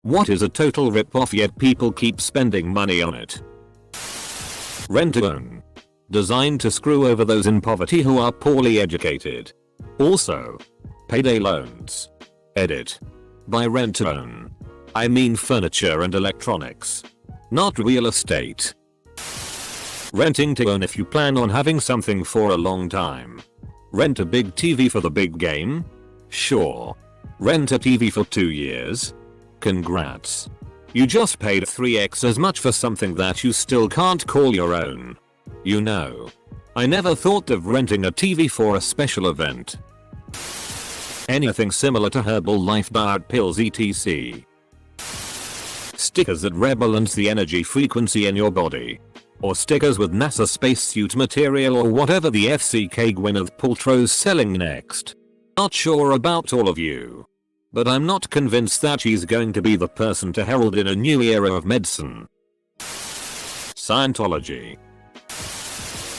What is a total rip-off yet people keep spending money on it? Rent-to-own. Designed to screw over those in poverty who are poorly educated. Also, payday loans. Edit. By rent-to-own, I mean furniture and electronics, not real estate. Renting to own if you plan on having something for a long time. Rent a big TV for the big game? Sure. Rent a TV for 2 years? Congrats. You just paid 3x as much for something that you still can't call your own. You know, I never thought of renting a TV for a special event. Anything similar to Herbalife Powered pills etc. Stickers that rebalance the energy frequency in your body. Or stickers with NASA spacesuit material or whatever the FCK Gwyneth Paltrow's selling next. Not sure about all of you, but I'm not convinced that she's going to be the person to herald in a new era of medicine. Scientology.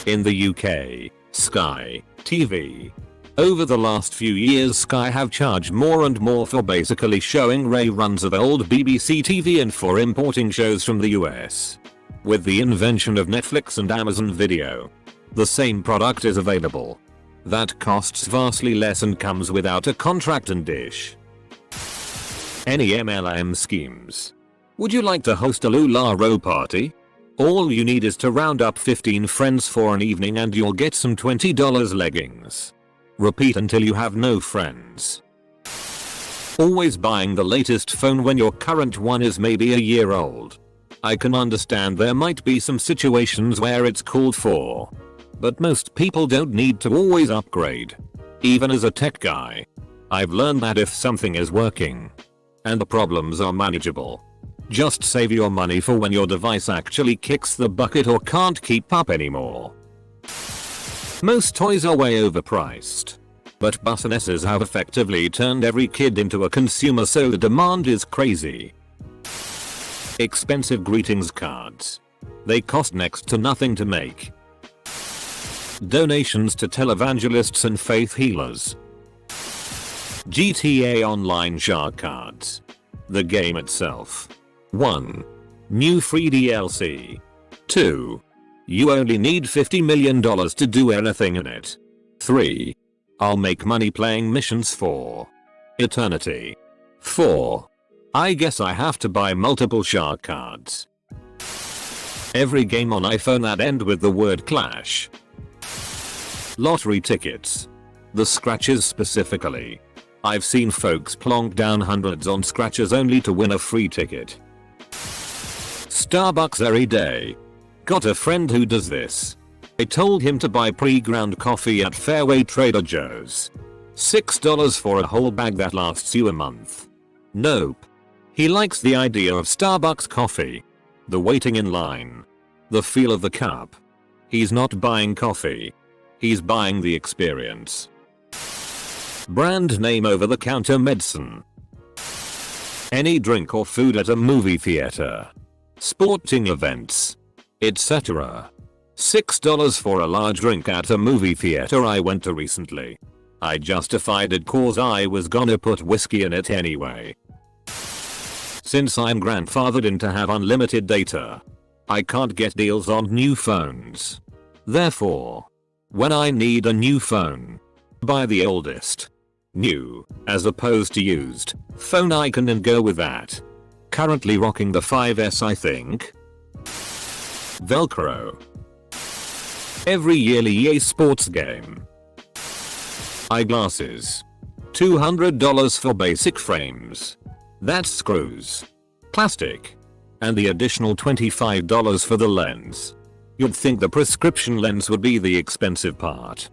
In the UK, Sky TV. Over the last few years Sky have charged more and more for basically showing reruns of old BBC TV and for importing shows from the US. With the invention of Netflix and Amazon Video, the same product is available. That costs vastly less and comes without a contract and dish. Any MLM schemes? Would you like to host a LuLaRoe party? All you need is to round up 15 friends for an evening and you'll get some $20 leggings. Repeat until you have no friends. Always buying the latest phone when your current one is maybe a year old. I can understand there might be some situations where it's called for, but most people don't need to always upgrade. Even as a tech guy, I've learned that if something is working and the problems are manageable, just save your money for when your device actually kicks the bucket or can't keep up anymore. Most toys are way overpriced, but businesses have effectively turned every kid into a consumer, so the demand is crazy. Expensive greetings cards. They cost next to nothing to make. Donations to televangelists and faith healers. GTA Online shark cards. The game itself. 1. New free DLC. 2. You only need $50 million to do anything in it. 3. I'll make money playing missions for eternity. 4. I guess I have to buy multiple shark cards. Every game on iPhone that end with the word Clash. Lottery tickets. The scratches specifically. I've seen folks plonk down hundreds on scratches only to win a free ticket. Starbucks every day. Got a friend who does this. I told him to buy pre-ground coffee at Fairway Trader Joe's. $6 for a whole bag that lasts you a month. Nope. He likes the idea of Starbucks coffee. The waiting in line. The feel of the cup. He's not buying coffee. He's buying the experience. Brand name over-the-counter medicine. Any drink or food at a movie theater. Sporting events, etc. $6 for a large drink at a movie theater I went to recently. I justified it cause I was gonna put whiskey in it anyway. Since I'm grandfathered in to have unlimited data, I can't get deals on new phones. Therefore, when I need a new phone, buy the oldest, new, as opposed to used, phone icon and go with that. Currently rocking the 5S I think. Velcro. Every yearly EA Sports game. Eyeglasses. $200 for basic frames. That's screws. Plastic. And the additional $25 for the lens. You'd think the prescription lens would be the expensive part.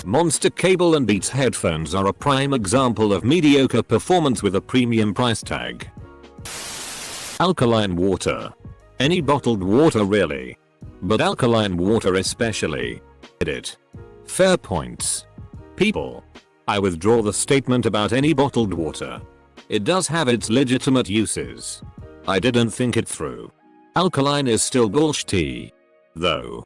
Monster cable and Beats headphones are a prime example of mediocre performance with a premium price tag. Alkaline water. Any bottled water really. But alkaline water especially. Edit. Fair points. People. I withdraw the statement about any bottled water. It does have its legitimate uses. I didn't think it through. Alkaline is still bullshit, though.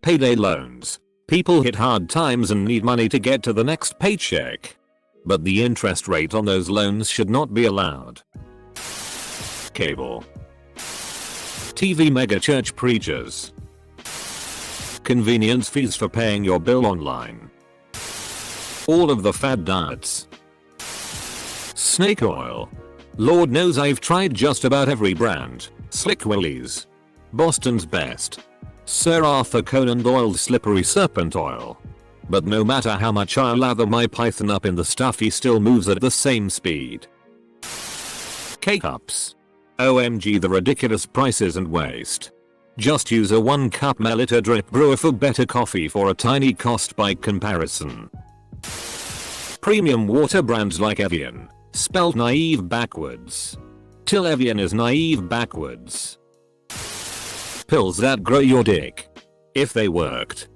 Payday loans. People hit hard times and need money to get to the next paycheck. But the interest rate on those loans should not be allowed. Cable. TV mega church preachers. Convenience fees for paying your bill online. All of the fad diets. Snake oil. Lord knows I've tried just about every brand. Slick Willie's. Boston's Best. Sir Arthur Conan Doyle's Slippery Serpent Oil. But no matter how much I lather my python up in the stuff, he still moves at the same speed. K-Cups. OMG, the ridiculous prices and waste. Just use a 1 cup milliliter drip brewer for better coffee for a tiny cost by comparison. Premium water brands like Evian. Spelled naive backwards. Till Evian is naive backwards. Pills that grow your dick. If they worked,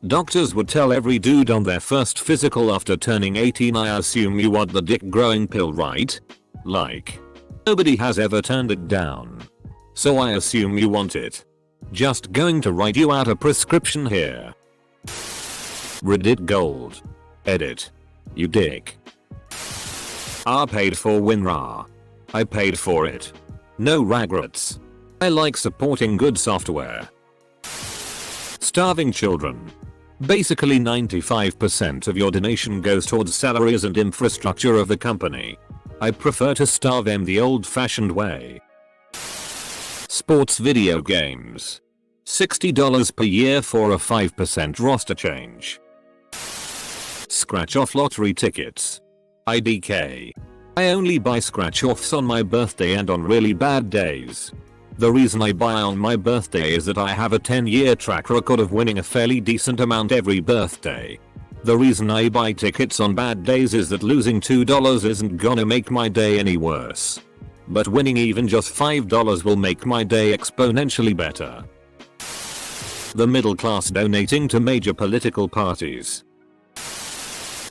doctors would tell every dude on their first physical after turning 18, I assume you want the dick growing pill, right? Like, nobody has ever turned it down. So I assume you want it. Just going to write you out a prescription here. Reddit Gold. Edit. You dick. I paid for WinRAR. I paid for it. No regrets. I like supporting good software. Starving children. Basically 95% of your donation goes towards salaries and infrastructure of the company. I prefer to starve them the old-fashioned way. Sports video games. $60 per year for a 5% roster change. Scratch off lottery tickets. IDK. I only buy scratch offs on my birthday and on really bad days. The reason I buy on my birthday is that I have a 10-year track record of winning a fairly decent amount every birthday. The reason I buy tickets on bad days is that losing $2 isn't gonna make my day any worse. But winning even just $5 will make my day exponentially better. The middle class donating to major political parties.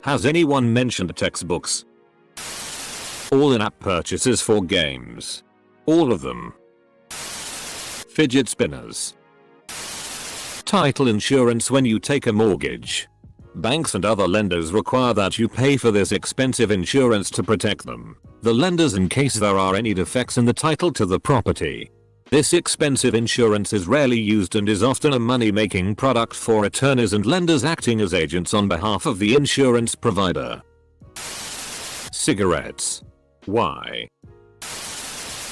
Has anyone mentioned textbooks? All in-app purchases for games. All of them. Fidget spinners. Title insurance when you take a mortgage. Banks and other lenders require that you pay for this expensive insurance to protect them, the lenders, in case there are any defects in the title to the property. This expensive insurance is rarely used and is often a money-making product for attorneys and lenders acting as agents on behalf of the insurance provider. Cigarettes. Why?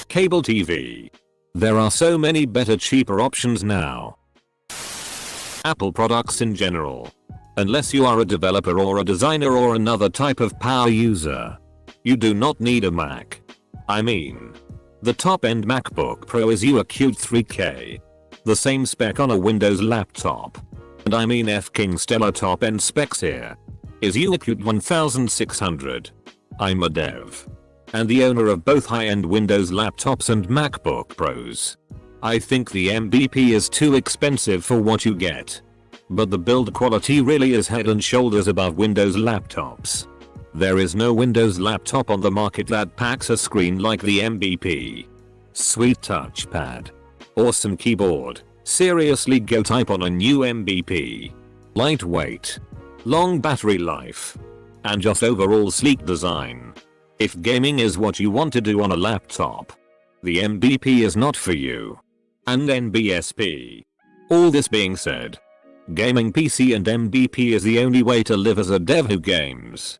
Cable TV. There are so many better, cheaper options now. Apple products in general. Unless you are a developer or a designer or another type of power user, you do not need a Mac. I mean, the top-end MacBook Pro is a cute 3K. The same spec on a Windows laptop. And I mean f-king stellar top-end specs here. Is a cute 1600. I'm a dev. And the owner of both high-end Windows laptops and MacBook Pros. I think the MVP is too expensive for what you get. But the build quality really is head and shoulders above Windows laptops. There is no Windows laptop on the market that packs a screen like the MVP. Sweet touchpad. Awesome keyboard. Seriously, go type on a new MVP. Lightweight. Long battery life. And just overall sleek design. If gaming is what you want to do on a laptop, the MVP is not for you. And NBSP. All this being said, gaming PC and MVP is the only way to live as a dev who games.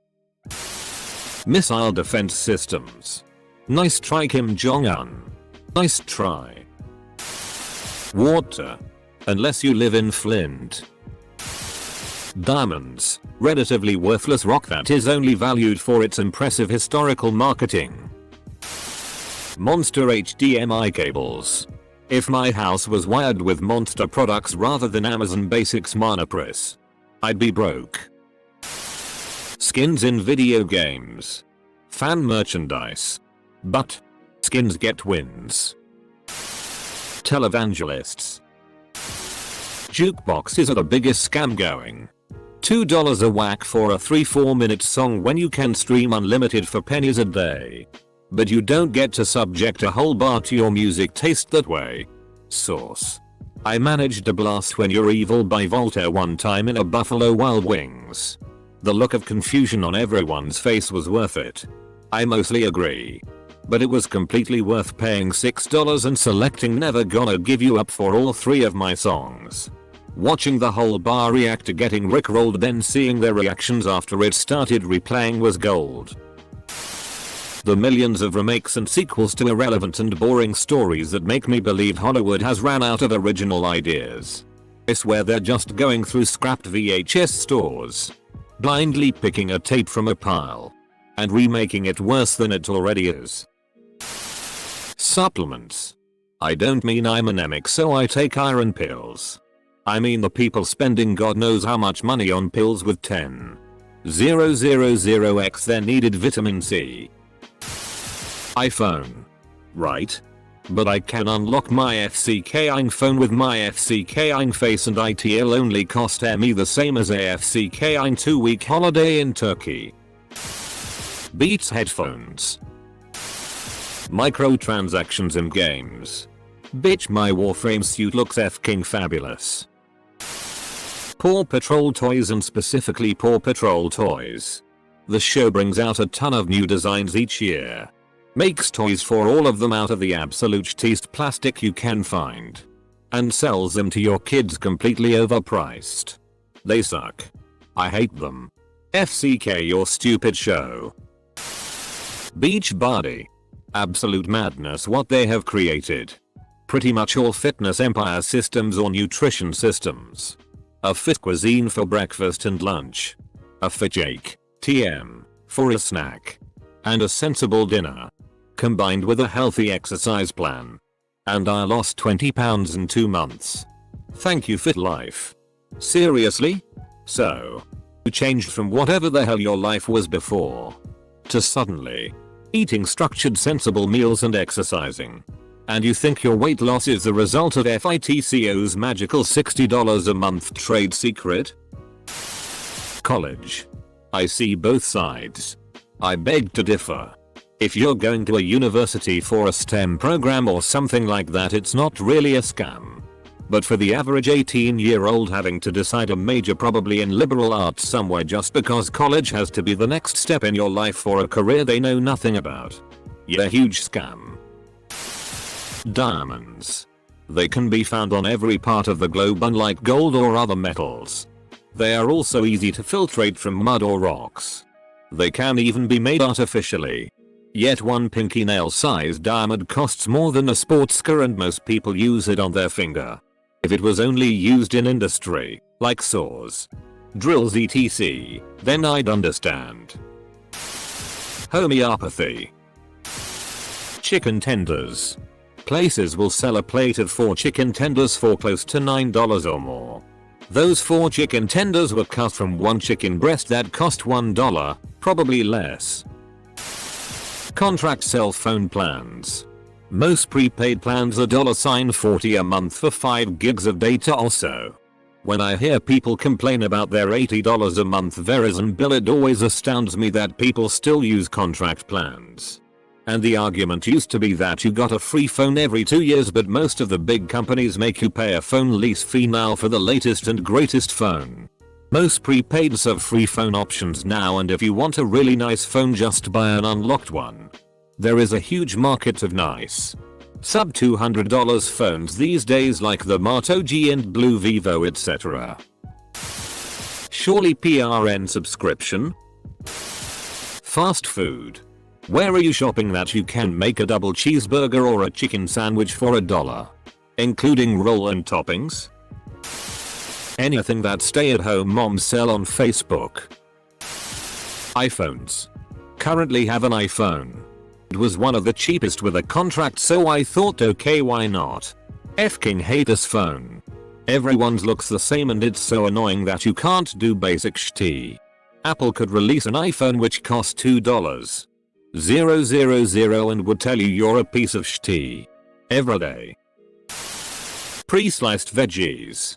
Missile defense systems. Nice try, Kim Jong-un. Nice try. Water. Unless you live in Flint. Diamonds. Relatively worthless rock that is only valued for its impressive historical marketing. Monster HDMI cables. If my house was wired with Monster products rather than Amazon Basics Monoprice, I'd be broke. Skins in video games. Fan merchandise. But skins get wins. Televangelists. Jukeboxes are the biggest scam going. $2 a whack for a 3-4 minute song when you can stream unlimited for pennies a day. But you don't get to subject a whole bar to your music taste that way. Source. I managed a blast When You're Evil by Voltaire one time in a Buffalo Wild Wings. The look of confusion on everyone's face was worth it. I mostly agree. But it was completely worth paying $6 and selecting Never Gonna Give You Up for all 3 of my songs. Watching the whole bar react to getting rickrolled, then seeing their reactions after it started replaying was gold. The millions of remakes and sequels to irrelevant and boring stories that make me believe Hollywood has ran out of original ideas. I swear they're just going through scrapped VHS stores, blindly picking a tape from a pile, and remaking it worse than it already is. Supplements. I don't mean I'm anemic so I take iron pills. I mean the people spending God knows how much money on pills with 10,000x their needed vitamin C. iPhone. Right. But I can unlock my FCKing phone with my FCKing face and it'll only cost me the same as a FCKing 2-week holiday in Turkey. Beats headphones. Microtransactions in games. Bitch, my Warframe suit looks f-king fabulous. Paw Patrol toys, and specifically Paw Patrol toys. The show brings out a ton of new designs each year. Makes toys for all of them out of the absolute shittiest plastic you can find. And sells them to your kids completely overpriced. They suck. I hate them. FCK your stupid show. Beachbody. Absolute madness what they have created. Pretty much all fitness empire systems or nutrition systems. A fit cuisine for breakfast and lunch. A fit shake, TM, for a snack. And a sensible dinner. Combined with a healthy exercise plan. And I lost 20 pounds in 2 months. Thank you Fit Life. Seriously? So, you changed from whatever the hell your life was before to suddenly eating structured sensible meals and exercising. And you think your weight loss is the result of FITCO's magical $60 a month trade secret? College. I see both sides. I beg to differ. If you're going to a university for a STEM program or something like that, it's not really a scam. But for the average 18-year-old having to decide a major probably in liberal arts somewhere just because college has to be the next step in your life for a career they know nothing about. Yeah, huge scam. Diamonds. They can be found on every part of the globe unlike gold or other metals. They are also easy to filtrate from mud or rocks. They can even be made artificially. Yet one pinky nail sized diamond costs more than a sports car and most people use it on their finger. If it was only used in industry, like saws, drills etc, then I'd understand. Homeopathy. Chicken tenders. Places will sell a plate of 4 chicken tenders for close to $9 or more. Those 4 chicken tenders were cut from one chicken breast that cost $1, probably less. Contract cell phone plans. Most prepaid plans are $40 a month for 5 gigs of data or so. When I hear people complain about their $80 a month Verizon bill, it always astounds me that people still use contract plans. And the argument used to be that you got a free phone every 2 years, but most of the big companies make you pay a phone lease fee now for the latest and greatest phone. Most prepaids have free phone options now, and if you want a really nice phone, just buy an unlocked one. There is a huge market of nice sub $200 phones these days like the Moto G and Blue Vivo etc. Surely PRN subscription? Fast food. Where are you shopping that you can make a double cheeseburger or a chicken sandwich for $1? Including roll and toppings? Anything that stay-at-home moms sell on Facebook. iPhones. Currently have an iPhone. It was one of the cheapest with a contract, so I thought okay, why not? F-king hate this phone. Everyone's looks the same and it's so annoying that you can't do basic shit. Apple could release an iPhone which costs $2,000 and would tell you you're a piece of shit every day. Pre-sliced veggies.